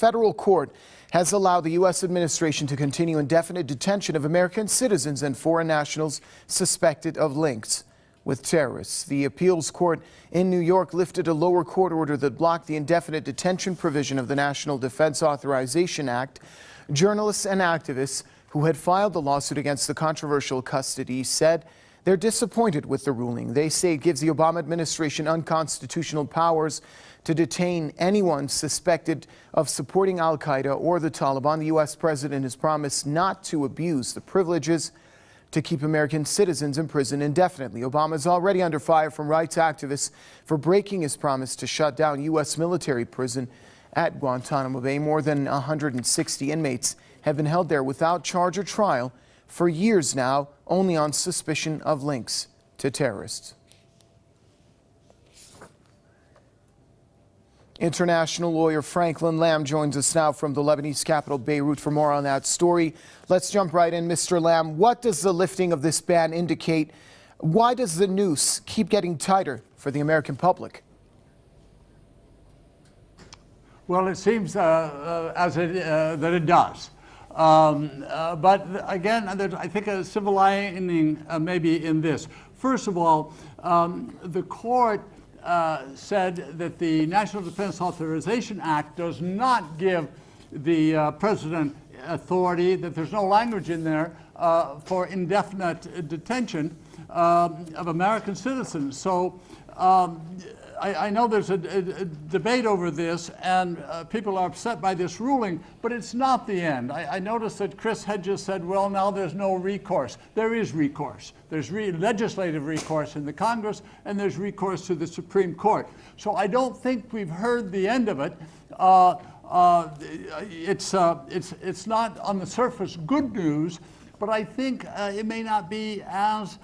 federal court has allowed the U.S. administration to continue indefinite detention of American citizens and foreign nationals suspected of links with terrorists. The appeals court in New York lifted a lower court order that blocked the indefinite detention provision of the National Defense Authorization Act. Journalists and activists who had filed the lawsuit against the controversial custody said they're disappointed with the ruling. They say it gives the Obama administration unconstitutional powers to detain anyone suspected of supporting Al-Queda or the Taliban. The U.S. president has promised not to abuse the privileges to keep American citizens in prison indefinitely. Obama is already under fire from rights activists for breaking his promise to shut down U.S. military prison at Guantanamo Bay. More than 160 inmates have been held there without charge or trial for years now, only on suspicion of links to terrorists. International lawyer Franklin Lamb joins us now from the Lebanese capital, Beirut, for more on that story. Let's jump right in. Mr. Lamb, what does the lifting of this ban indicate? Why does the noose keep getting tighter for the American public? Well, it seems that it does. But again, I think a silver lining maybe in this. First of all, the court said that the National Defense Authorization Act does not give the president authority, that there's no language in there for indefinite detention of American citizens. So I know there's a debate over this, and people are upset by this ruling, but it's not the end. I noticed that Chris had just said, well, now there's no recourse. There is recourse. There's legislative recourse in the Congress, and there's recourse to the Supreme Court. So I don't think we've heard the end of it. It's not on the surface good news, but I think it may not be as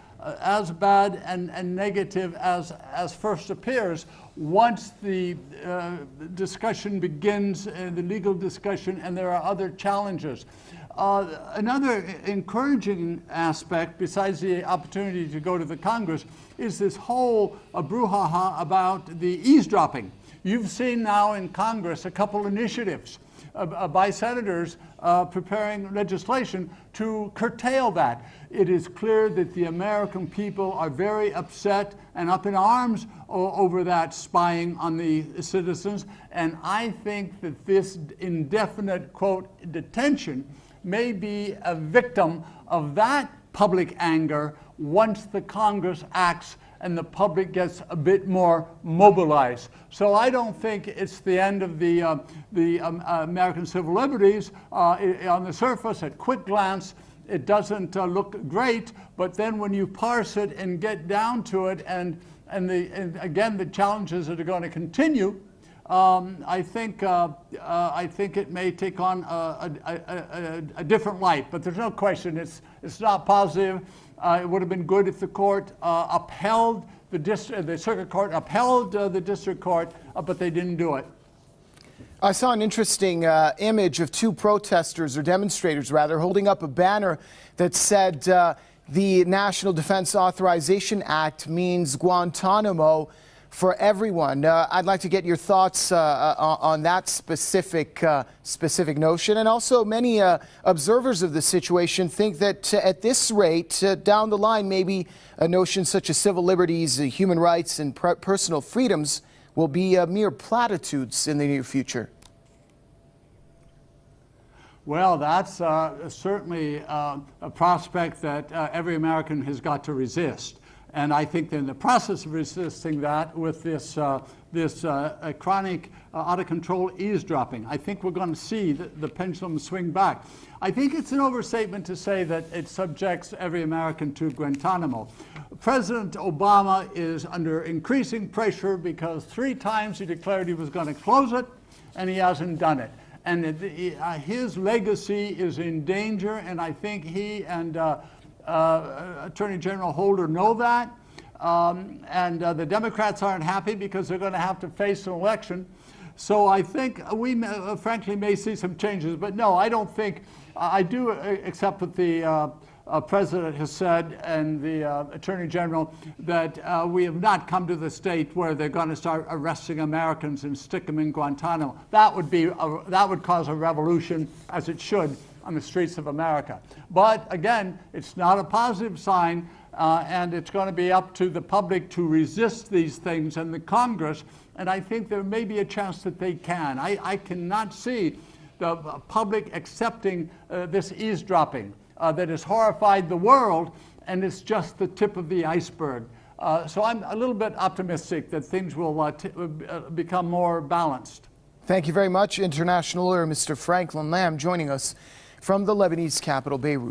bad and negative as first appears once the discussion begins, the legal discussion, and there are other challenges. Another encouraging aspect, besides the opportunity to go to the Congress, is this whole brouhaha about the eavesdropping. You've seen now in Congress a couple initiatives by senators preparing legislation to curtail that. It is clear that the American people are very upset and up in arms over that spying on the citizens, and I think that this indefinite, quote, detention may be a victim of that public anger once the Congress acts and the public gets a bit more mobilized. So I don't think it's the end of the American civil liberties. On the surface, at quick glance, it doesn't look great, but then when you parse it and get down to it, and again the challenges that are going to continue, I think it may take on a different light. But there's no question it's not positive. It would have been good if the court upheld the circuit court upheld the district court, but they didn't do it. I saw an interesting image of two protesters, or demonstrators rather, holding up a banner that said the National Defense Authorization Act means Guantanamo for everyone. I'd like to get your thoughts on that specific notion. And also, many observers of the situation think that at this rate, down the line, maybe a notion such as civil liberties, human rights, and personal freedoms will be mere platitudes in the near future. Well, that's certainly a prospect that every American has got to resist. And I think in the process of resisting that with this chronic, out-of-control eavesdropping, I think we're going to see the pendulum swing back. I think it's an overstatement to say that it subjects every American to Guantanamo. President Obama is under increasing pressure because 3 times he declared he was going to close it, and he hasn't done it. And his legacy is in danger, and I think he and Attorney General Holder know that. And the Democrats aren't happy because they're going to have to face an election. So I think we frankly may see some changes. But no, I don't think, I do accept what the president has said, and the attorney general, that we have not come to the state where they're going to start arresting Americans and stick them in Guantanamo. That would cause a revolution, as it should, on the streets of America. But again, it's not a positive sign, and it's going to be up to the public to resist these things and the Congress. And I think there may be a chance that they can. I cannot see the public accepting this eavesdropping that has horrified the world, and it's just the tip of the iceberg. So I'm a little bit optimistic that things will become more balanced. Thank you very much, international lawyer Mr. Franklin Lamb, joining us from the Lebanese capital, Beirut.